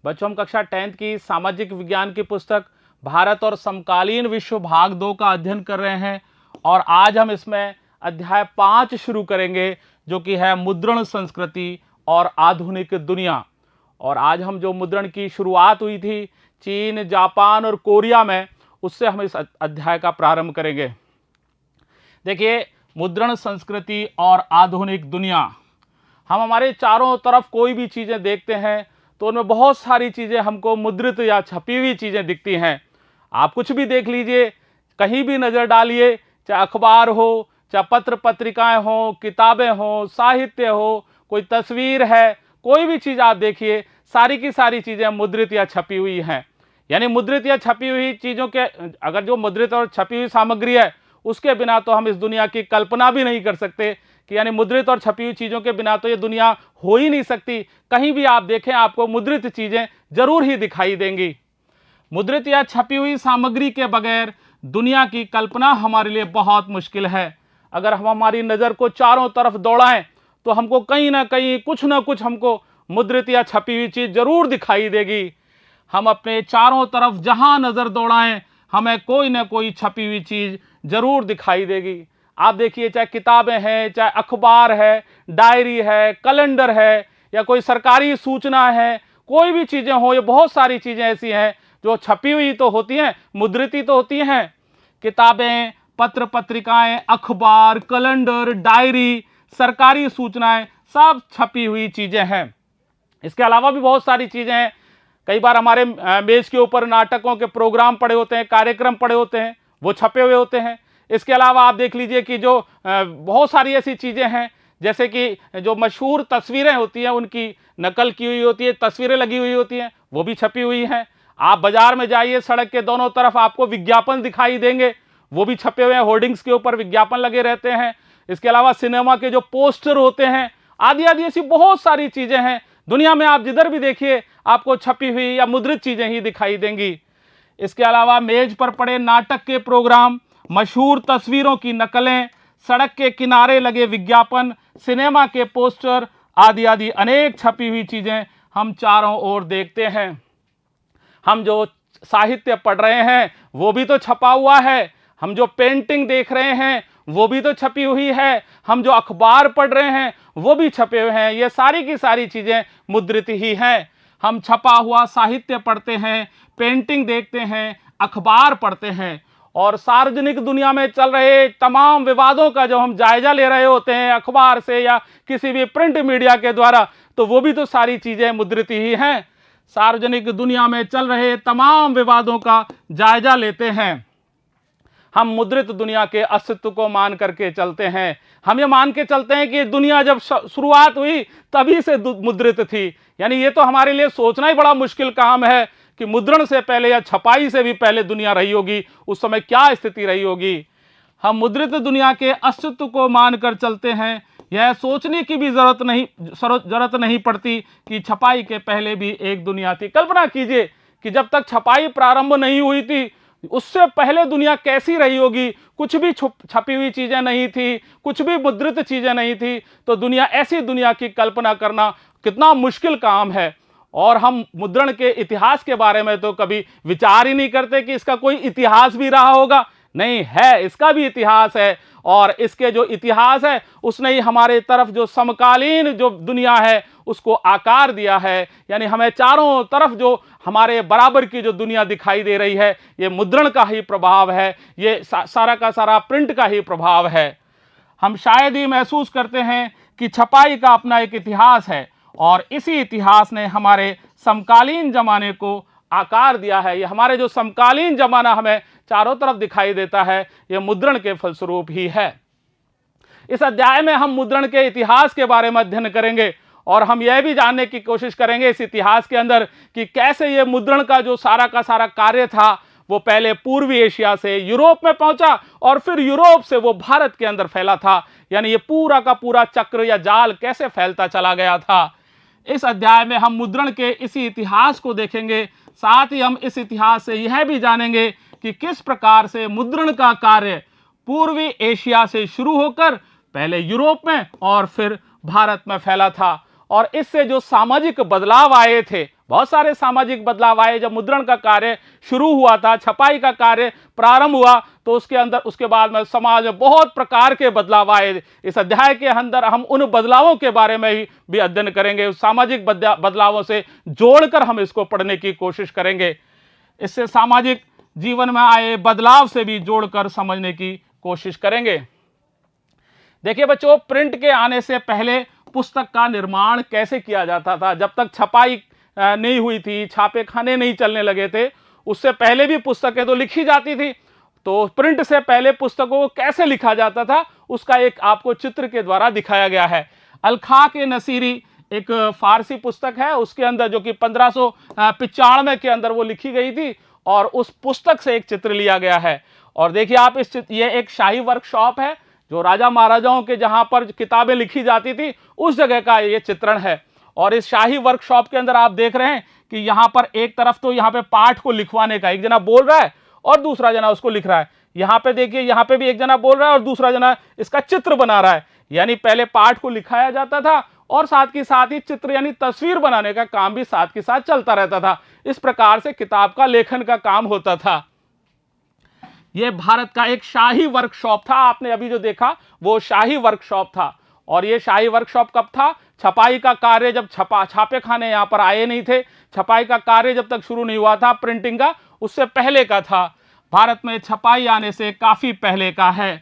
बच्चों, हम कक्षा 10th की सामाजिक विज्ञान की पुस्तक भारत और समकालीन विश्व भाग 2 का अध्ययन कर रहे हैं और आज हम इसमें अध्याय 5 शुरू करेंगे, जो कि है मुद्रण संस्कृति और आधुनिक दुनिया। और आज हम जो मुद्रण की शुरुआत हुई थी चीन, जापान और कोरिया में, उससे हम इस अध्याय का प्रारंभ करेंगे। देखिए, मुद्रण संस्कृति और आधुनिक दुनिया, हम हमारे चारों तरफ कोई भी चीज़ें देखते हैं तो उनमें बहुत सारी चीज़ें हमको मुद्रित या छपी हुई चीज़ें दिखती हैं। आप कुछ भी देख लीजिए, कहीं भी नज़र डालिए, चाहे अखबार हो, चाहे पत्र पत्रिकाएं हो, किताबें हो, साहित्य हो, कोई तस्वीर है, कोई भी चीज़ आप देखिए, सारी की सारी चीज़ें मुद्रित या छपी हुई हैं। यानी मुद्रित या छपी हुई चीज़ों के, अगर जो मुद्रित और छपी हुई सामग्री है उसके बिना तो हम इस दुनिया की कल्पना भी नहीं कर सकते कि यानी मुद्रित और छपी हुई चीज़ों के बिना तो ये दुनिया हो ही नहीं सकती। कहीं भी आप देखें आपको मुद्रित चीज़ें जरूर ही दिखाई देंगी। मुद्रित या छपी हुई सामग्री के बगैर दुनिया की कल्पना हमारे लिए बहुत मुश्किल है। अगर हम हमारी नज़र को चारों तरफ दौड़ाएं तो हमको कहीं ना कहीं कुछ ना कुछ हमको मुद्रित या छपी हुई चीज़ जरूर दिखाई देगी। हम अपने चारों तरफ जहां नज़र दौड़ाएं हमें कोई ना कोई छपी हुई चीज़ जरूर दिखाई देगी। आप देखिए, चाहे किताबें हैं, चाहे अखबार है, डायरी है, कैलेंडर है, या कोई सरकारी सूचना है, कोई भी चीज़ें हो, ये बहुत सारी चीज़ें ऐसी हैं जो छपी हुई तो होती हैं, मुद्रित ही तो होती हैं। किताबें, पत्र पत्रिकाएं, अखबार, कैलेंडर, डायरी, सरकारी सूचनाएं, सब छपी हुई चीज़ें हैं। इसके अलावा भी बहुत सारी चीज़ें हैं। कई बार हमारे मेज के ऊपर नाटकों के प्रोग्राम पड़े होते हैं, कार्यक्रम पड़े होते हैं, वो छपे हुए होते हैं। इसके अलावा आप देख लीजिए कि जो बहुत सारी ऐसी चीज़ें हैं, जैसे कि जो मशहूर तस्वीरें होती हैं उनकी नकल की हुई होती है, तस्वीरें लगी हुई होती हैं, वो भी छपी हुई हैं। आप बाजार में जाइए, सड़क के दोनों तरफ आपको विज्ञापन दिखाई देंगे, वो भी छपे हुए हैं, होर्डिंग्स के ऊपर विज्ञापन लगे रहते हैं। इसके अलावा सिनेमा के जो पोस्टर होते हैं, आदि आदि ऐसी बहुत सारी चीज़ें हैं। दुनिया में आप जिधर भी देखिए आपको छपी हुई या मुद्रित चीज़ें ही दिखाई देंगी। इसके अलावा मेज पर पड़े नाटक के प्रोग्राम, मशहूर तस्वीरों की नकलें, सड़क के किनारे लगे विज्ञापन, सिनेमा के पोस्टर, आदि आदि अनेक छपी हुई चीज़ें हम चारों ओर देखते हैं। हम जो साहित्य पढ़ रहे हैं वो भी तो छपा हुआ है, हम जो पेंटिंग देख रहे हैं वो भी तो छपी हुई है, हम जो अखबार पढ़ रहे हैं वो भी छपे हुए हैं। ये सारी की सारी चीज़ें मुद्रित ही हैं। हम छपा हुआ साहित्य पढ़ते हैं, पेंटिंग देखते हैं, अखबार पढ़ते हैं, और सार्वजनिक दुनिया में चल रहे तमाम विवादों का जो हम जायजा ले रहे होते हैं अखबार से या किसी भी प्रिंट मीडिया के द्वारा, तो वो भी तो सारी चीज़ें मुद्रित ही हैं। सार्वजनिक दुनिया में चल रहे तमाम विवादों का जायजा लेते हैं। हम मुद्रित दुनिया के अस्तित्व को मान करके चलते हैं। हम ये मान के चलते हैं कि दुनिया जब शुरुआत हुई तभी से मुद्रित थी। यानी ये तो हमारे लिए सोचना ही बड़ा मुश्किल काम है कि मुद्रण से पहले या छपाई से भी पहले दुनिया रही होगी, उस समय क्या स्थिति रही होगी। हम मुद्रित दुनिया के अस्तित्व को मानकर चलते हैं। यह सोचने की भी जरूरत नहीं पड़ती कि छपाई के पहले भी एक दुनिया थी। कल्पना कीजिए कि जब तक छपाई प्रारंभ नहीं हुई थी उससे पहले दुनिया कैसी रही होगी। कुछ भी छपी हुई चीजें नहीं थी, कुछ भी मुद्रित चीजें नहीं थी, तो दुनिया, ऐसी दुनिया की कल्पना करना कितना मुश्किल काम है। और हम मुद्रण के इतिहास के बारे में तो कभी विचार ही नहीं करते कि इसका कोई इतिहास भी रहा होगा। नहीं है, इसका भी इतिहास है, और इसके जो इतिहास है उसने ही हमारे तरफ जो समकालीन जो दुनिया है उसको आकार दिया है। यानी हमें चारों तरफ जो हमारे बराबर की जो दुनिया दिखाई दे रही है, ये मुद्रण का ही प्रभाव है, ये सारा का सारा प्रिंट का ही प्रभाव है। हम शायद ही महसूस करते हैं कि छपाई का अपना एक इतिहास है, और इसी इतिहास ने हमारे समकालीन जमाने को आकार दिया है। ये हमारे जो समकालीन जमाना हमें चारों तरफ दिखाई देता है, ये मुद्रण के फलस्वरूप ही है। इस अध्याय में हम मुद्रण के इतिहास के बारे में अध्ययन करेंगे, और हम यह भी जानने की कोशिश करेंगे इस इतिहास के अंदर कि कैसे ये मुद्रण का जो सारा का सारा कार्य था वो पहले पूर्वी एशिया से यूरोप में पहुंचा, और फिर यूरोप से वो भारत के अंदर फैला था। यानी ये पूरा का पूरा चक्र या जाल कैसे फैलता चला गया था। इस अध्याय में हम मुद्रण के इसी इतिहास को देखेंगे। साथ ही हम इस इतिहास से यह भी जानेंगे कि किस प्रकार से मुद्रण का कार्य पूर्वी एशिया से शुरू होकर पहले यूरोप में और फिर भारत में फैला था, और इससे जो सामाजिक बदलाव आए थे, बहुत सारे सामाजिक बदलाव आए। जब मुद्रण का कार्य शुरू हुआ था, छपाई का कार्य प्रारंभ हुआ, तो उसके बाद में समाज में बहुत प्रकार के बदलाव आए। इस अध्याय के अंदर हम उन बदलावों के बारे में भी अध्ययन करेंगे। सामाजिक बदलावों से जोड़कर हम इसको पढ़ने की कोशिश करेंगे। इससे सामाजिक जीवन में आए बदलाव से भी जोड़कर समझने की कोशिश करेंगे। देखिए बच्चों, प्रिंट के आने से पहले पुस्तक का निर्माण कैसे किया जाता था। जब तक छपाई नहीं हुई थी, छापे खाने नहीं चलने लगे थे, उससे पहले भी पुस्तकें तो लिखी जाती थी। तो प्रिंट से पहले पुस्तकों को कैसे लिखा जाता था, उसका एक आपको चित्र के द्वारा दिखाया गया है। अलखाक नसीरी एक फारसी पुस्तक है, उसके अंदर, जो कि 1595 के अंदर वो लिखी गई थी, और उस पुस्तक से एक चित्र लिया गया है। और देखिए आप इस ये एक शाही वर्कशॉप है, जो राजा महाराजाओं के जहां पर किताबें लिखी जाती थी उस जगह का ये चित्रण है। और इस शाही वर्कशॉप के अंदर आप देख रहे हैं कि यहां पर एक तरफ तो यहां पे पाठ को लिखवाने का एक जना बोल रहा है और दूसरा जना उसको लिख रहा है। यहां पे देखिए, यहां पे भी एक जना बोल रहा है और दूसरा जना इसका चित्र बना रहा है। यानी पहले पाठ को लिखाया जाता था और साथ ही चित्र यानी तस्वीर बनाने का काम भी साथ के साथ चलता रहता था। इस प्रकार से किताब का लेखन का काम होता था। यह भारत का एक शाही वर्कशॉप था। आपने अभी जो देखा वो शाही वर्कशॉप था। और यह शाही वर्कशॉप कब था? छपाई का कार्य जब छापे खाने यहां पर आए नहीं थे, छपाई का कार्य जब तक शुरू नहीं हुआ था प्रिंटिंग का, उससे पहले का था। भारत में छपाई आने से काफी पहले का है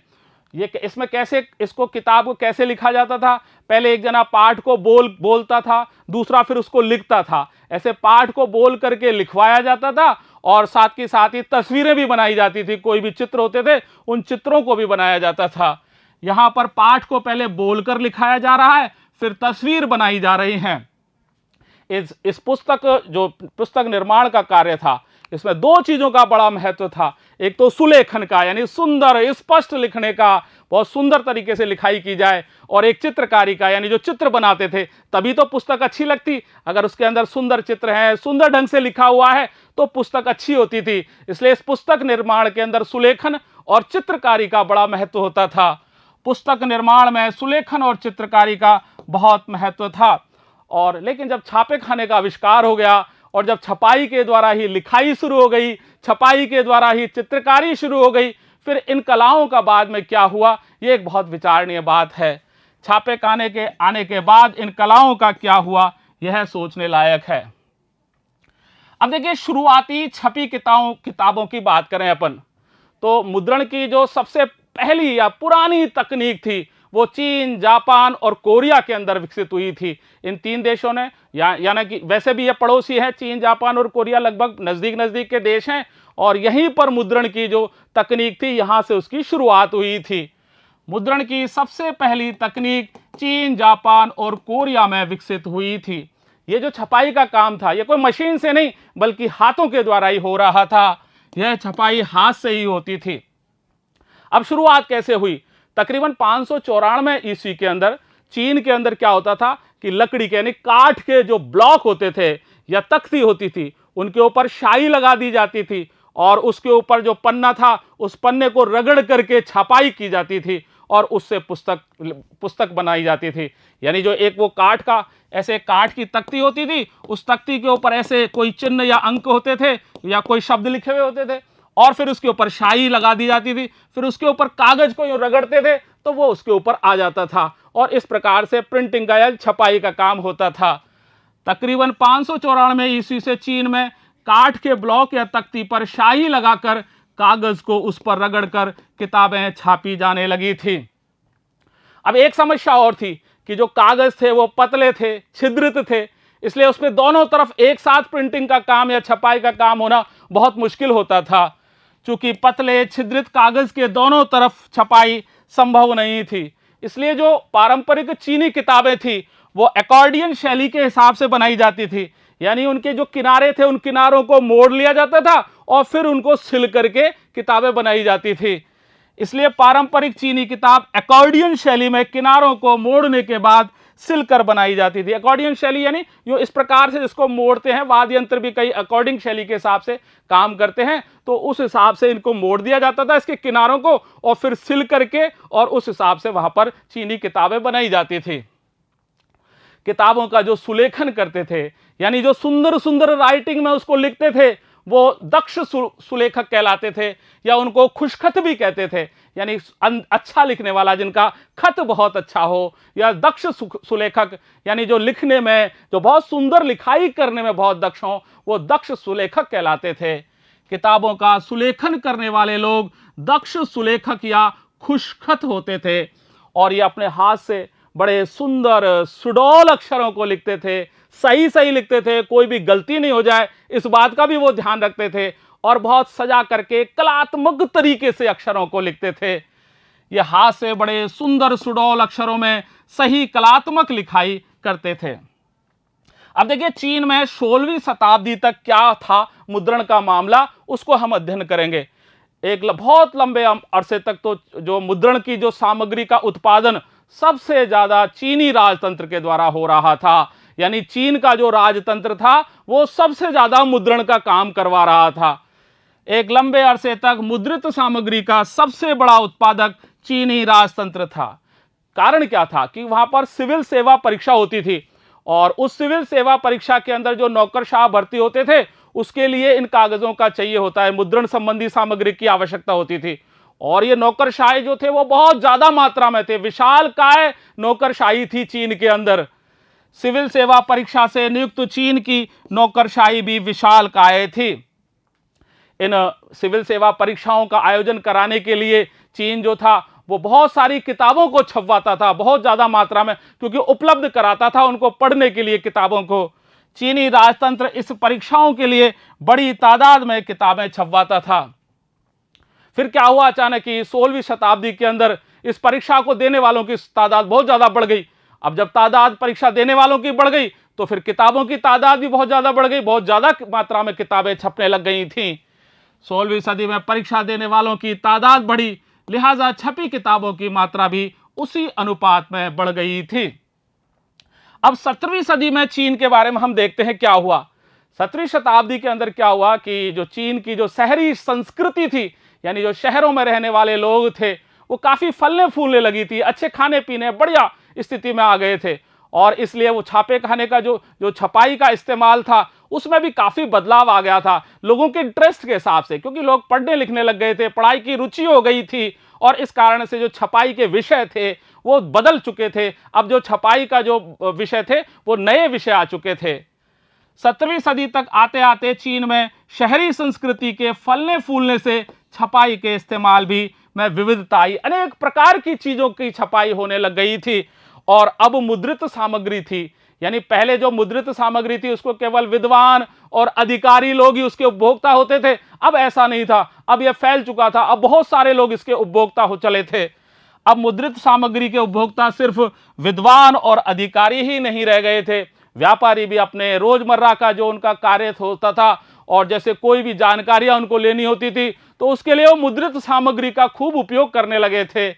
ये। इसमें कैसे, इसको किताब को कैसे लिखा जाता था? पहले एक जना पाठ को बोलता था, दूसरा फिर उसको लिखता था। ऐसे पाठ को बोल करके लिखवाया जाता था और साथ ही तस्वीरें भी बनाई जाती थी। कोई भी चित्र होते थे, उन चित्रों को भी बनाया जाता था। यहां पर पाठ को पहले बोलकर लिखाया जा रहा है, फिर तस्वीर बनाई जा रही है। इस पुस्तक निर्माण का कार्य था, इसमें दो चीजों का बड़ा महत्व था। एक तो सुलेखन का, यानी सुंदर स्पष्ट लिखने का, बहुत सुंदर तरीके से लिखाई की जाए, और एक चित्रकारी का, यानी जो चित्र बनाते थे तभी तो पुस्तक अच्छी लगती। अगर उसके अंदर सुंदर चित्र है, सुंदर ढंग से लिखा हुआ है, तो पुस्तक अच्छी होती थी। इसलिए इस पुस्तक निर्माण के अंदर सुलेखन और चित्रकारी का बड़ा महत्व होता था। पुस्तक निर्माण में सुलेखन और चित्रकारी का बहुत महत्व था। और लेकिन जब छापे खाने का आविष्कार हो गया और जब छपाई के द्वारा ही लिखाई शुरू हो गई, छपाई के द्वारा ही चित्रकारी शुरू हो गई, फिर इन कलाओं का बाद में क्या हुआ, यह एक बहुत विचारणीय बात है। छापे खाने के आने के बाद इन कलाओं का क्या हुआ, यह सोचने लायक है। अब देखिए, शुरुआती छपी किताबों की बात करें अपन, तो मुद्रण की जो सबसे पहली या पुरानी तकनीक थी वो चीन, जापान और कोरिया के अंदर विकसित हुई थी। इन तीन देशों ने, यानी कि वैसे भी ये पड़ोसी है, चीन, जापान और कोरिया लगभग नजदीक नजदीक के देश हैं, और यहीं पर मुद्रण की जो तकनीक थी यहां से उसकी शुरुआत हुई थी। मुद्रण की सबसे पहली तकनीक चीन, जापान और कोरिया में विकसित हुई थी। ये जो छपाई का काम था, ये कोई मशीन से नहीं बल्कि हाथों के द्वारा ही हो रहा था। यह छपाई हाथ से ही होती थी। अब शुरुआत कैसे हुई? तकरीबन 594 ईस्वी के अंदर चीन के अंदर क्या होता था कि लकड़ी के, यानी काठ के जो ब्लॉक होते थे या तख्ती होती थी, उनके ऊपर शाई लगा दी जाती थी और उसके ऊपर जो पन्ना था उस पन्ने को रगड़ करके छपाई की जाती थी और उससे पुस्तक बनाई जाती थी। यानी जो एक वो काठ का, ऐसे काठ की तख्ती होती थी, उस तख्ती के ऊपर ऐसे कोई चिन्ह या अंक होते थे या कोई शब्द लिखे हुए होते थे, और फिर उसके ऊपर शाई लगा दी जाती थी, फिर उसके ऊपर कागज को यूं रगड़ते थे तो वो उसके ऊपर आ जाता था, और इस प्रकार से प्रिंटिंग का या छपाई का काम होता था। तकरीबन 594 ईस्वी से चीन में काठ के ब्लॉक या तख्ती पर शाई लगाकर कागज को उस पर रगड़कर किताबें छापी जाने लगी थी। अब एक समस्या और थी कि जो कागज थे वो पतले थे, छिद्रित थे, इसलिए उसमें दोनों तरफ एक साथ प्रिंटिंग का काम या छपाई का काम होना बहुत मुश्किल होता था। चूंकि पतले छिद्रित कागज के दोनों तरफ छपाई संभव नहीं थी, इसलिए जो पारंपरिक चीनी किताबें थी वो अकॉर्डियन शैली के हिसाब से बनाई जाती थी। यानी उनके जो किनारे थे उन किनारों को मोड़ लिया जाता था और फिर उनको सिल करके किताबें बनाई जाती थी। इसलिए पारंपरिक चीनी किताब अकॉर्डियन शैली में किनारों को मोड़ने के बाद सिलकर बनाई जाती थी। अकॉर्डियन शैली यानी जो इस प्रकार से जिसको मोड़ते हैं, वाद्य यंत्र भी कई अकॉर्डिंग शैली के हिसाब से काम करते हैं, तो उस हिसाब से इनको मोड़ दिया जाता था इसके किनारों को, और फिर सिल करके और उस हिसाब से वहां पर चीनी किताबें बनाई जाती थी। किताबों का जो सुलेखन करते थे, यानी जो सुंदर सुंदर राइटिंग में उसको लिखते थे, वो दक्ष सुलेखक कहलाते थे, या उनको खुशखत भी कहते थे, यानी अच्छा लिखने वाला, जिनका खत बहुत अच्छा हो, या दक्ष सुलेखक, यानी जो लिखने में, जो बहुत सुंदर लिखाई करने में बहुत दक्ष हो, वो दक्ष सुलेखक कहलाते थे। किताबों का सुलेखन करने वाले लोग दक्ष सुलेखक या खुशखत होते थे, और ये अपने हाथ से बड़े सुंदर सुडौल अक्षरों को लिखते थे, सही सही लिखते थे, कोई भी गलती नहीं हो जाए इस बात का भी वो ध्यान रखते थे, और बहुत सजा करके कलात्मक तरीके से अक्षरों को लिखते थे। ये हाथ से बड़े सुंदर सुडौल अक्षरों में सही कलात्मक लिखाई करते थे। अब देखिए चीन में 16वीं शताब्दी तक क्या था मुद्रण का मामला, उसको हम अध्ययन करेंगे। एक बहुत लंबे अरसे तक तो जो मुद्रण की जो सामग्री का उत्पादन सबसे ज्यादा चीनी राजतंत्र के द्वारा हो रहा था, यानी चीन का जो राजतंत्र था वो सबसे ज्यादा मुद्रण का काम करवा रहा था। एक लंबे अरसे तक मुद्रित सामग्री का सबसे बड़ा उत्पादक चीनी राजतंत्र था। कारण क्या था कि वहां पर सिविल सेवा परीक्षा होती थी, और उस सिविल सेवा परीक्षा के अंदर जो नौकरशाह भर्ती होते थे उसके लिए इन कागजों का चाहिए होता है, मुद्रण संबंधी सामग्री की आवश्यकता होती थी। और ये नौकरशाही जो थे वो बहुत ज्यादा मात्रा में थे, विशालकाय नौकरशाही थी चीन के अंदर। सिविल सेवा परीक्षा से नियुक्त चीन की नौकरशाही भी विशालकाय थी। इन सिविल सेवा परीक्षाओं का आयोजन कराने के लिए चीन जो था वो बहुत सारी किताबों को छपवाता था, बहुत ज्यादा मात्रा में, क्योंकि उपलब्ध कराता था उनको पढ़ने के लिए किताबों को। चीनी राजतंत्र इस परीक्षाओं के लिए बड़ी तादाद में किताबें छपवाता था। फिर क्या हुआ अचानक कि 16वीं शताब्दी के अंदर इस परीक्षा को देने वालों की तादाद बहुत ज्यादा बढ़ गई। अब जब तादाद परीक्षा देने वालों की बढ़ गई तो फिर किताबों की तादाद भी बहुत ज्यादा बढ़ गई, बहुत ज्यादा मात्रा में किताबें छपने लग गई थी। 16वीं सदी में परीक्षा देने वालों की तादाद बढ़ी, लिहाजा छपी किताबों की मात्रा भी उसी अनुपात में बढ़ गई थी। अब 17वीं सदी में चीन के बारे में हम देखते हैं क्या हुआ। 17वीं शताब्दी के अंदर क्या हुआ कि जो चीन की जो शहरी संस्कृति थी, यानी जो शहरों में रहने वाले लोग थे, वो काफी फलने फूलने लगी थी, अच्छे खाने पीने बढ़िया स्थिति में आ गए थे, और इसलिए वो छापे खाने का जो छपाई का इस्तेमाल था उसमें भी काफी बदलाव आ गया था लोगों के इंटरेस्ट के हिसाब से, क्योंकि लोग पढ़ने लिखने लग गए थे, पढ़ाई की रुचि हो गई थी, और इस कारण से जो छपाई के विषय थे वो बदल चुके थे। अब जो छपाई का जो विषय थे वो नए विषय आ चुके थे। 17वीं सदी तक आते आते चीन में शहरी संस्कृति के फलने फूलने से छपाई के इस्तेमाल भी में विविधता आई, अनेक प्रकार की चीजों की छपाई होने लग गई थी। और अब मुद्रित सामग्री थी, यानी पहले जो मुद्रित सामग्री थी उसको केवल विद्वान और अधिकारी लोग ही उसके उपभोक्ता होते थे, अब ऐसा नहीं था, अब यह फैल चुका था, अब बहुत सारे लोग इसके उपभोक्ता हो चले थे। अब मुद्रित सामग्री के उपभोक्ता सिर्फ विद्वान और अधिकारी ही नहीं रह गए थे, व्यापारी भी अपने रोजमर्रा का जो उनका कार्य होता था, और जैसे कोई भी जानकारियां उनको लेनी होती थी तो उसके लिए वो मुद्रित सामग्री का खूब उपयोग करने लगे थे।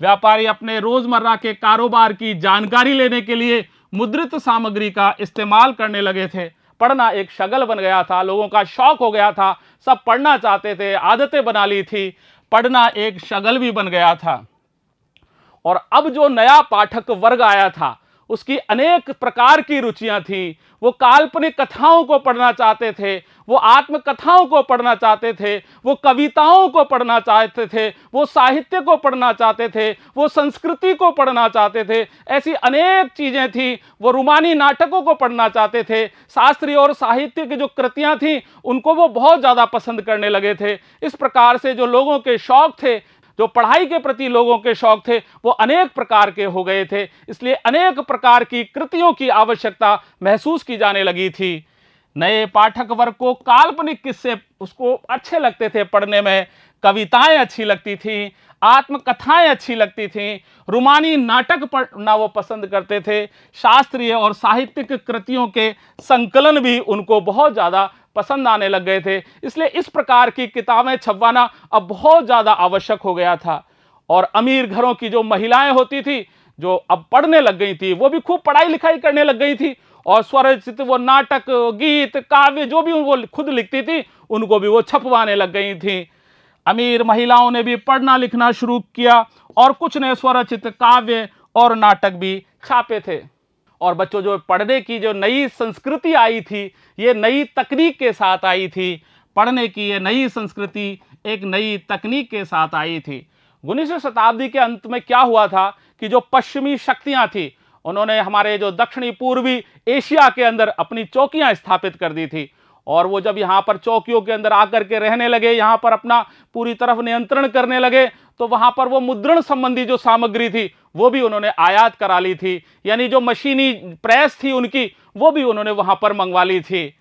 व्यापारी अपने रोजमर्रा के कारोबार की जानकारी लेने के लिए मुद्रित सामग्री का इस्तेमाल करने लगे थे। पढ़ना एक शगल बन गया था, लोगों का शौक हो गया था, सब पढ़ना चाहते थे, आदतें बना ली थी, पढ़ना एक शगल भी बन गया था। और अब जो नया पाठक वर्ग आया था उसकी अनेक प्रकार की रुचियां थी, वो काल्पनिक कथाओं को पढ़ना चाहते थे, वो आत्मकथाओं को पढ़ना चाहते थे, वो कविताओं को पढ़ना चाहते थे, वो साहित्य को पढ़ना चाहते थे, वो संस्कृति को पढ़ना चाहते थे, ऐसी अनेक चीजें थी। वो रूमानी नाटकों को पढ़ना चाहते थे, शास्त्रीय और साहित्य की जो कृतियां थी उनको वो बहुत ज्यादा पसंद करने लगे थे। इस प्रकार से जो लोगों के शौक थे, जो पढ़ाई के प्रति लोगों के शौक थे, वो अनेक प्रकार के हो गए थे, इसलिए अनेक प्रकार की कृतियों की आवश्यकता महसूस की जाने लगी थी। नए पाठक वर्ग को काल्पनिक किस्से उसको अच्छे लगते थे पढ़ने में, कविताएं अच्छी लगती थी, आत्मकथाएं अच्छी लगती थी, रूमानी नाटक पढ़ना वो पसंद करते थे, शास्त्रीय और साहित्यिक कृतियों के संकलन भी उनको बहुत ज्यादा पसंद आने लग गए थे। इसलिए इस प्रकार की किताबें छपवाना अब बहुत ज्यादा आवश्यक हो गया था। और अमीर घरों की जो महिलाएं होती थी जो अब पढ़ने लग गई थी, वो भी खूब पढ़ाई लिखाई करने लग गई थी, और स्वरचित वो नाटक, गीत, काव्य जो भी वो खुद लिखती थी उनको भी वो छपवाने लग गई थी। अमीर महिलाओं ने भी पढ़ना लिखना शुरू किया और कुछ ने स्वरचित काव्य और नाटक भी छापे थे। और बच्चों जो पढ़ने की जो नई संस्कृति आई थी, ये नई तकनीक के साथ आई थी। पढ़ने की ये नई संस्कृति एक नई तकनीक के साथ आई थी। 19वीं शताब्दी के अंत में क्या हुआ था कि जो पश्चिमी शक्तियां थी, उन्होंने हमारे जो दक्षिणी पूर्वी एशिया के अंदर अपनी चौकियां स्थापित कर दी थी। और वो जब यहाँ पर चौकियों के अंदर आकर के रहने लगे, यहाँ पर अपना पूरी तरफ नियंत्रण करने लगे, तो वहाँ पर वो मुद्रण संबंधी जो सामग्री थी वो भी उन्होंने आयात करा ली थी। यानी जो मशीनी प्रेस थी उनकी, वो भी उन्होंने वहाँ पर मंगवा ली थी।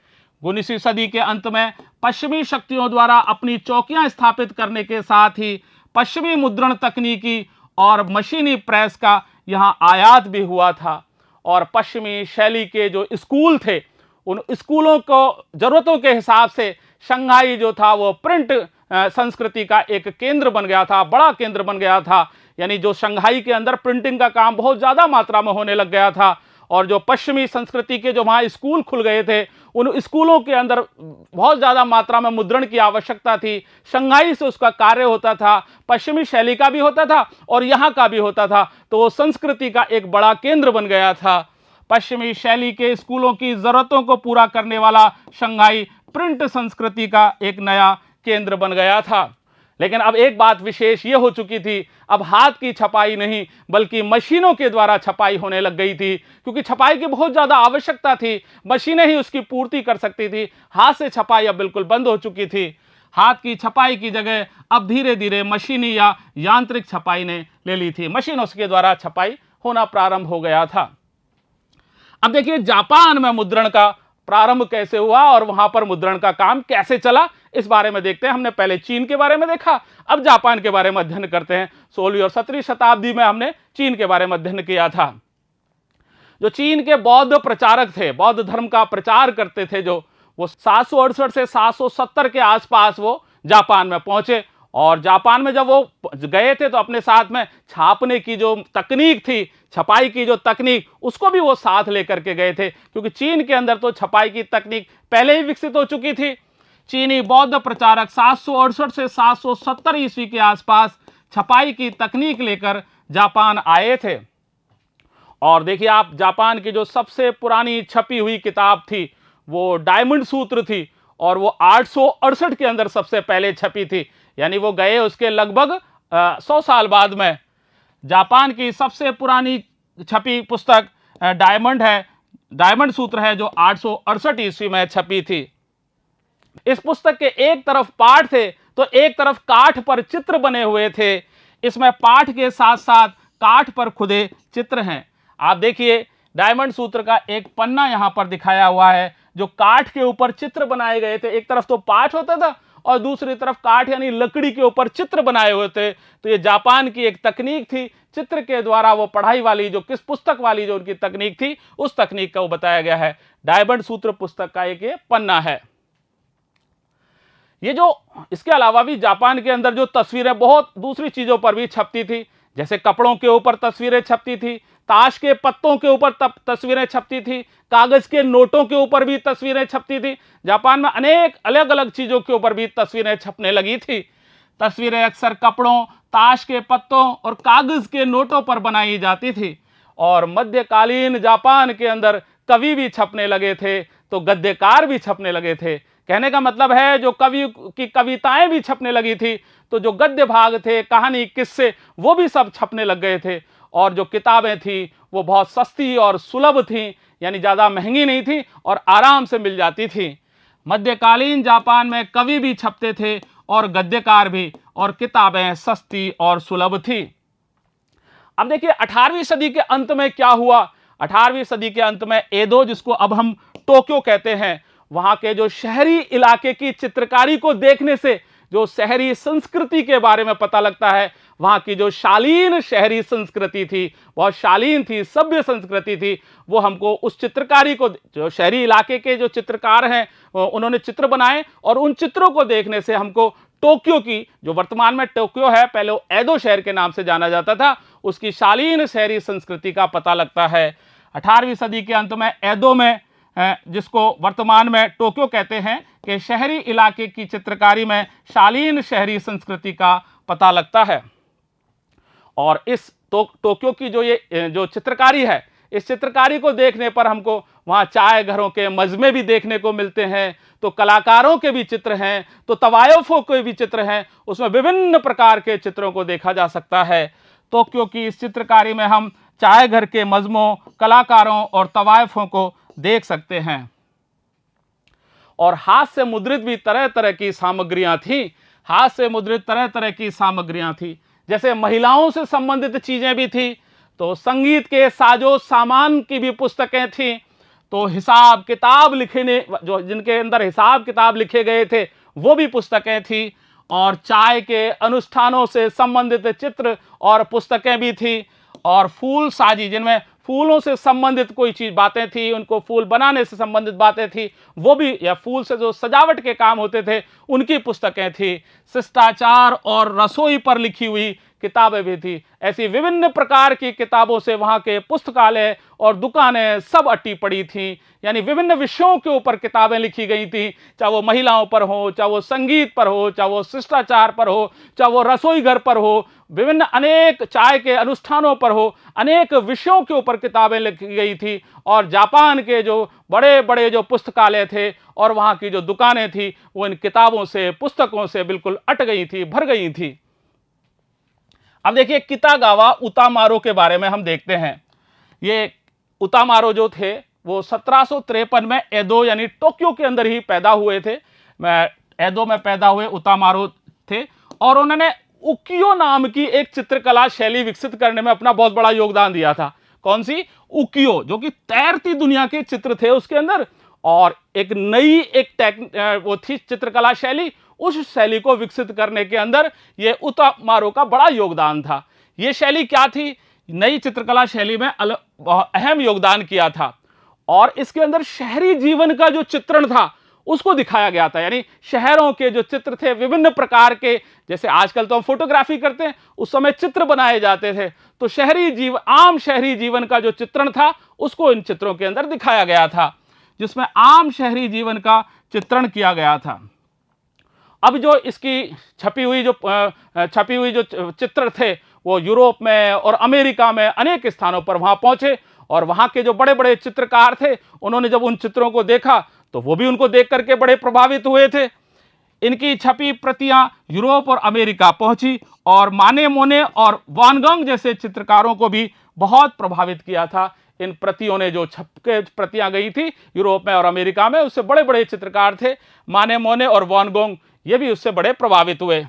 19वीं सदी के अंत में पश्चिमी शक्तियों द्वारा अपनी चौकियां स्थापित करने के साथ ही पश्चिमी मुद्रण तकनीकी और मशीनी प्रेस का यहाँ आयात भी हुआ था। और पश्चिमी शैली के जो स्कूल थे, उन स्कूलों को जरूरतों के हिसाब से शंघाई जो था वो प्रिंट संस्कृति का एक केंद्र बन गया था, बड़ा केंद्र बन गया था। यानी जो शंघाई के अंदर प्रिंटिंग का काम बहुत ज़्यादा मात्रा में होने लग गया था। और जो पश्चिमी संस्कृति के जो वहाँ स्कूल खुल गए थे, उन स्कूलों के अंदर बहुत ज़्यादा मात्रा में मुद्रण की आवश्यकता थी। शंघाई से उसका कार्य होता था, पश्चिमी शैली का भी होता था और यहाँ का भी होता था, तो वो संस्कृति का एक बड़ा केंद्र बन गया था। पश्चिमी शैली के स्कूलों की ज़रूरतों को पूरा करने वाला शंघाई प्रिंट संस्कृति का एक नया केंद्र बन गया था। लेकिन अब एक बात विशेष ये हो चुकी थी, अब हाथ की छपाई नहीं बल्कि मशीनों के द्वारा छपाई होने लग गई थी, क्योंकि छपाई की बहुत ज़्यादा आवश्यकता थी, मशीनें ही उसकी पूर्ति कर सकती थी। हाथ से छपाई अब बिल्कुल बंद हो चुकी थी। हाथ की छपाई की जगह अब धीरे धीरे मशीनी या यांत्रिक छपाई ने ले ली थी। मशीनों के द्वारा छपाई होना प्रारंभ हो गया था। अब देखिए जापान में मुद्रण का प्रारंभ कैसे हुआ और वहां पर मुद्रण का काम कैसे चला, इस बारे में देखते हैं। हमने पहले चीन के बारे में देखा, अब जापान के बारे में अध्ययन करते हैं। 16वीं और 17वीं शताब्दी में हमने चीन के बारे में अध्ययन किया था। जो चीन के बौद्ध प्रचारक थे, बौद्ध धर्म का प्रचार करते थे, जो वो 768 से 770 के आसपास वो जापान में पहुंचे। और जापान में जब वो गए थे तो अपने साथ में छापने की जो तकनीक थी, छपाई की जो तकनीक, उसको भी वो साथ लेकर के गए थे, क्योंकि चीन के अंदर तो छपाई की तकनीक पहले ही विकसित हो चुकी थी। चीनी बौद्ध प्रचारक 768 से 770 ईस्वी के आसपास छपाई की तकनीक लेकर जापान आए थे। और देखिए आप, जापान की जो सबसे पुरानी छपी हुई किताब थी वो डायमंड सूत्र थी, और वो 868 के अंदर सबसे पहले छपी थी। यानी वो गए उसके लगभग 100 साल बाद में। जापान की सबसे पुरानी छपी पुस्तक डायमंड सूत्र है, जो 868 ईस्वी में छपी थी। इस पुस्तक के एक तरफ पाठ थे तो एक तरफ काठ पर चित्र बने हुए थे। इसमें पाठ के साथ साथ काठ पर खुदे चित्र हैं। आप देखिए, डायमंड सूत्र का एक पन्ना यहां पर दिखाया हुआ है, जो काठ के ऊपर चित्र बनाए गए थे। एक तरफ तो पाठ होता था और दूसरी तरफ काठ यानी लकड़ी के ऊपर चित्र बनाए हुए थे। तो ये जापान की एक तकनीक थी, चित्र के द्वारा वो पढ़ाई वाली, जो किस पुस्तक वाली जो उनकी तकनीक थी, उस तकनीक का वो बताया गया है। डायमंड सूत्र पुस्तक का एक ये पन्ना है। ये जो इसके अलावा भी जापान के अंदर जो तस्वीरें बहुत दूसरी चीजों पर भी छपती थी, जैसे कपड़ों के ऊपर तस्वीरें छपती थी, ताश के पत्तों के ऊपर तस्वीरें छपती थी, कागज के नोटों के ऊपर भी तस्वीरें छपती थी। जापान में अनेक अलग अलग चीजों के ऊपर भी तस्वीरें छपने लगी थी। तस्वीरें अक्सर कपड़ों, ताश के पत्तों और कागज के नोटों पर बनाई जाती थी। और मध्यकालीन जापान के अंदर कवि भी छपने लगे थे, तो गद्यकार भी छपने लगे थे। कहने का मतलब है, जो कवि की कविताएं भी छपने लगी थी, तो जो गद्य भाग थे, कहानी, किस्से, वो भी सब छपने लग गए थे। और जो किताबें थी वो बहुत सस्ती और सुलभ थी, यानी ज़्यादा महंगी नहीं थी और आराम से मिल जाती थी। मध्यकालीन जापान में कवि भी छपते थे और गद्यकार भी, और किताबें सस्ती और सुलभ थी। अब देखिए 18वीं सदी के अंत में क्या हुआ। 18वीं सदी के अंत में एदो, जिसको अब हम टोक्यो कहते हैं, वहां के जो शहरी इलाके की चित्रकारी को देखने से जो शहरी संस्कृति के बारे में पता लगता है। वहां की जो शालीन शहरी संस्कृति थी, बहुत शालीन थी, सभ्य संस्कृति थी, वो हमको उस चित्रकारी को, जो शहरी इलाके के जो चित्रकार हैं उन्होंने चित्र बनाए, और उन चित्रों को देखने से हमको टोक्यो की, जो वर्तमान में टोक्यो है, पहले एदो शहर के नाम से जाना जाता था, उसकी शालीन शहरी संस्कृति का पता लगता है। 18वीं सदी के अंत में एदो में, जिसको वर्तमान में टोक्यो कहते हैं, कि शहरी इलाके की चित्रकारी में शालीन शहरी संस्कृति का पता लगता है। और इस टोक्यो की जो चित्रकारी है, इस चित्रकारी को देखने पर हमको वहाँ चाय घरों के मजमे भी देखने को मिलते हैं, तो कलाकारों के भी चित्र हैं, तो तवायफों के भी चित्र हैं, उसमें विभिन्न प्रकार के चित्रों को देखा जा सकता है। तो क्योंकि इस चित्रकारी में हम चाय घर के मजमों, कलाकारों और तवायफों को देख सकते हैं। और हाथ से मुद्रित भी तरह तरह की सामग्रियां थी, हाथ से मुद्रित तरह तरह की सामग्रियां थी, जैसे महिलाओं से संबंधित चीजें भी थी, तो संगीत के साजो सामान की भी पुस्तकें थी, तो हिसाब किताब लिखने जो जिनके अंदर हिसाब किताब लिखे गए थे वो भी पुस्तकें थी, और चाय के अनुष्ठानों से संबंधित चित्र और पुस्तकें भी थी, और फूल साजी जिनमें फूलों से संबंधित कोई चीज बातें थी, उनको फूल बनाने से संबंधित बातें थी वो भी, या फूल से जो सजावट के काम होते थे उनकी पुस्तकें थी, शिष्टाचार और रसोई पर लिखी हुई किताबें भी थी। ऐसी विभिन्न प्रकार की किताबों से वहाँ के पुस्तकालय और दुकानें सब अटी पड़ी थीं, यानी विभिन्न विषयों के ऊपर किताबें लिखी गई थीं, चाहे वो महिलाओं पर हो, चाहे वो संगीत पर हो, चाहे वो शिष्टाचार पर हो, चाहे वो रसोई घर पर हो, विभिन्न अनेक चाय के अनुष्ठानों पर हो, अनेक विषयों के ऊपर किताबें लिखी गई थी। और जापान के जो बड़े बड़े जो पुस्तकालय थे और वहाँ की जो दुकानें थी वो इन किताबों से, पुस्तकों से बिल्कुल अट गई थी, भर गई थी। अब देखिए कितागावा उतामारो के बारे में हम देखते हैं। ये उतामारो जो थे वो 1753 में एदो यानी टोक्यो के अंदर ही पैदा हुए थे। एदो में पैदा हुए उतामारो थे, और उन्होंने उकियो नाम की एक चित्रकला शैली विकसित करने में अपना बहुत बड़ा योगदान दिया था। कौन सी? उकियो, जो कि तैरती दुनिया के चित्र थे उसके अंदर, और एक नई वो थी चित्रकला शैली, उस शैली को विकसित करने के अंदर ये उतामारो का बड़ा योगदान था। ये शैली क्या थी? नई चित्रकला शैली में अहम योगदान किया था, और इसके अंदर शहरी जीवन का जो चित्रण था उसको दिखाया गया था। यानी शहरों के जो चित्र थे विभिन्न प्रकार के, जैसे आजकल तो हम फोटोग्राफी करते हैं, उस समय चित्र बनाए जाते थे, तो आम शहरी जीवन का जो चित्रण था उसको इन चित्रों के अंदर दिखाया गया था, जिसमें आम शहरी जीवन का चित्रण किया गया था। अब जो इसकी छपी हुई जो चित्र थे वो यूरोप में और अमेरिका में अनेक स्थानों पर वहां पहुंचे, और वहां के जो बड़े बड़े चित्रकार थे उन्होंने जब उन चित्रों को देखा तो वो भी उनको देख करके बड़े प्रभावित हुए थे। इनकी छपी प्रतियां यूरोप और अमेरिका पहुंची, और माने मोने और वान गॉग जैसे चित्रकारों को भी बहुत प्रभावित किया था। इन प्रतियों ने जो छप के प्रतियां गई थी यूरोप में और अमेरिका में, उससे बड़े बड़े चित्रकार थे माने मोने और वान गॉग, ये भी उससे बड़े प्रभावित हुए।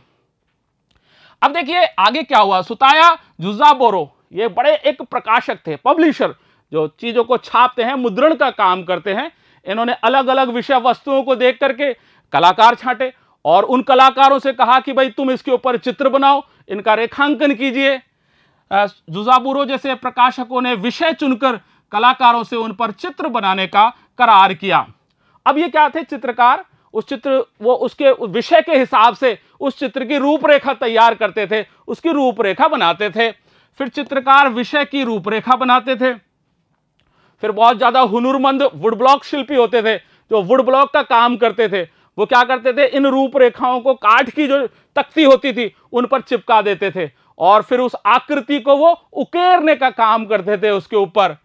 अब देखिए आगे क्या हुआ। सुताया जुजाबोरो ये बड़े एक प्रकाशक थे, पब्लिशर, जो चीजों को छापते हैं, मुद्रण का काम करते हैं। इन्होंने अलग अलग विषय वस्तुओं को देख करके कलाकार छांटे, और उन कलाकारों से कहा कि भाई तुम इसके ऊपर चित्र बनाओ, इनका रेखांकन कीजिए। जुजाबोरो जैसे प्रकाशकों ने विषय चुनकर कलाकारों से उन पर चित्र बनाने का करार किया। अब ये क्या थे? चित्रकार वो उसके विषय के हिसाब से उस चित्र की रूपरेखा तैयार करते थे, उसकी रूपरेखा बनाते थे। फिर चित्रकार विषय की रूपरेखा बनाते थे। फिर बहुत ज्यादा हुनरमंद वुड ब्लॉक शिल्पी होते थे जो वुड ब्लॉक का काम करते थे। वो क्या करते थे? इन रूपरेखाओं को काठ की जो तख्ती होती थी उन पर चिपका देते थे, और फिर उस आकृति को वो उकेरने का काम करते थे उसके ऊपर।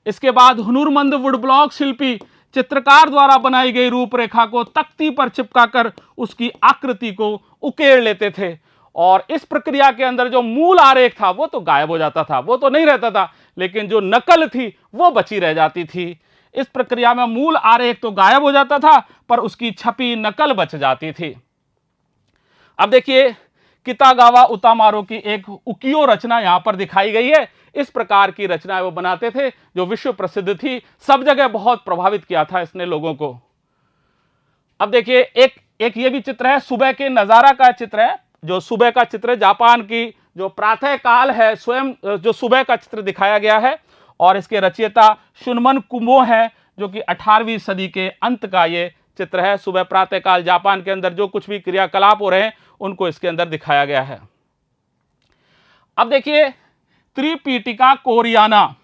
इसके बाद हुनरमंद वुड ब्लॉक शिल्पी चित्रकार द्वारा बनाई गई रूपरेखा को तख्ती पर चिपकाकर उसकी आकृति को उकेर लेते थे, और इस प्रक्रिया के अंदर जो मूल आरेख था वो तो गायब हो जाता था, वो तो नहीं रहता था, लेकिन जो नकल थी वो बची रह जाती थी। इस प्रक्रिया में मूल आरेख तो गायब हो जाता था पर उसकी छपी नकल बच जाती थी। अब देखिए कितागावा उतामारो की एक उकियो रचना यहां पर दिखाई गई है। इस प्रकार की रचनाएं वो बनाते थे जो विश्व प्रसिद्ध थी, सब जगह बहुत प्रभावित किया था इसने लोगों को। अब देखिए एक ये भी चित्र है, सुबह के नजारा का चित्र है, जो सुबह का चित्र है, जापान की जो प्रातः काल है, स्वयं जो सुबह का चित्र दिखाया गया है, और इसके रचयिता शुनमन कुमो है, जो कि 18वीं सदी के अंत का ये चित्र है। सुबह प्रातः काल जापान के अंदर जो कुछ भी क्रियाकलाप हो रहे हैं उनको इसके अंदर दिखाया गया है। अब देखिए त्रिपिटिका कोरियाना,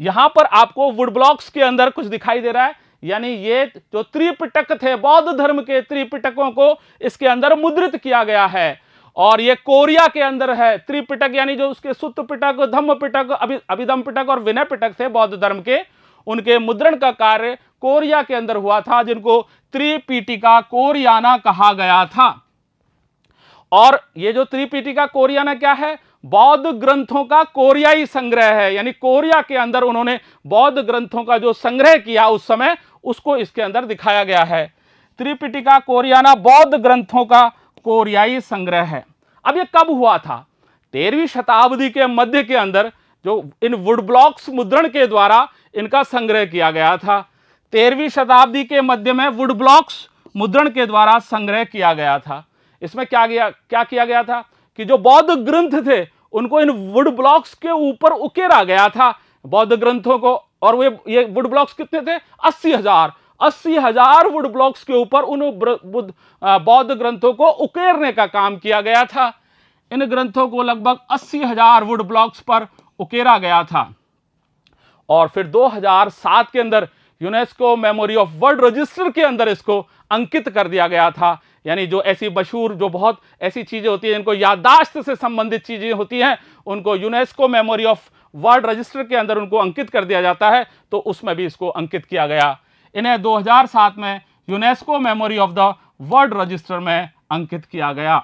यहां पर आपको वुड ब्लॉक्स के अंदर कुछ दिखाई दे रहा है, यानी ये जो त्रिपिटक थे, बौद्ध धर्म के त्रिपिटकों को इसके अंदर मुद्रित किया गया है, और ये कोरिया के अंदर है। त्रिपिटक यानी जो उसके सुत्त पिटक, धम्म पिटक, अभिधम्म पिटक और विनय पिटक थे बौद्ध धर्म के, उनके मुद्रण का कार्य कोरिया के अंदर हुआ था, जिनको त्रिपिटिका कोरियाना कहा गया था। और ये जो त्रिपिटिका कोरियाना क्या है? बौद्ध ग्रंथों का कोरियाई संग्रह है, यानी कोरिया के अंदर उन्होंने बौद्ध ग्रंथों का जो संग्रह किया उस समय, उसको इसके अंदर दिखाया गया है। त्रिपिटिका कोरियाना बौद्ध ग्रंथों का कोरियाई संग्रह है। अब ये कब हुआ था? 13वीं शताब्दी के मध्य के अंदर जो इन वुड ब्लॉक्स मुद्रण के द्वारा इनका संग्रह किया गया था। 13वीं शताब्दी के मध्य में वुड ब्लॉक्स मुद्रण के द्वारा संग्रह किया गया था। इसमें क्या किया गया था कि जो बौद्ध ग्रंथ थे उनको इन वुड ब्लॉक्स के ऊपर उकेरा गया था, बौद्ध ग्रंथों को। और ये वुड ब्लॉक्स कितने थे? 80,000 वुड ब्लॉक्स के ऊपर उन बौद्ध ग्रंथों को उकेरने का काम किया गया था। इन ग्रंथों को लगभग 80,000 वुड ब्लॉक्स पर उकेरा गया था। और फिर 2007 के अंदर UNESCO memory of world register के अंदर इसको अंकित कर दिया गया था। यानी जो ऐसी मशहूर, जो बहुत ऐसी चीजें होती हैं जिनको याददाश्त से संबंधित चीजें होती हैं, उनको UNESCO memory of world register के अंदर उनको अंकित कर दिया जाता है, तो उसमें भी इसको अंकित किया गया। इन्हें 2007 में UNESCO memory of the world register में अंकित किया गया।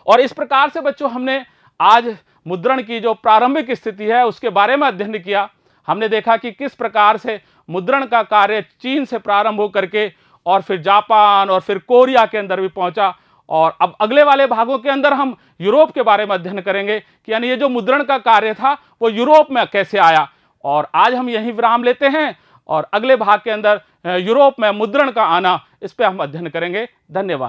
और इस प्रकार से बच्चों हमने आज मुद्रण की जो प्रारंभिक स्थिति है उसके बारे में अध्ययन किया। हमने देखा कि किस प्रकार से मुद्रण का कार्य चीन से प्रारंभ होकर के और फिर जापान और फिर कोरिया के अंदर भी पहुंचा। और अब अगले वाले भागों के अंदर हम यूरोप के बारे में अध्ययन करेंगे कि यानी ये जो मुद्रण का कार्य था वो यूरोप में कैसे आया। और आज हम यहीं विराम लेते हैं और अगले भाग के अंदर यूरोप में मुद्रण का आना, इस पर हम अध्ययन करेंगे। धन्यवाद।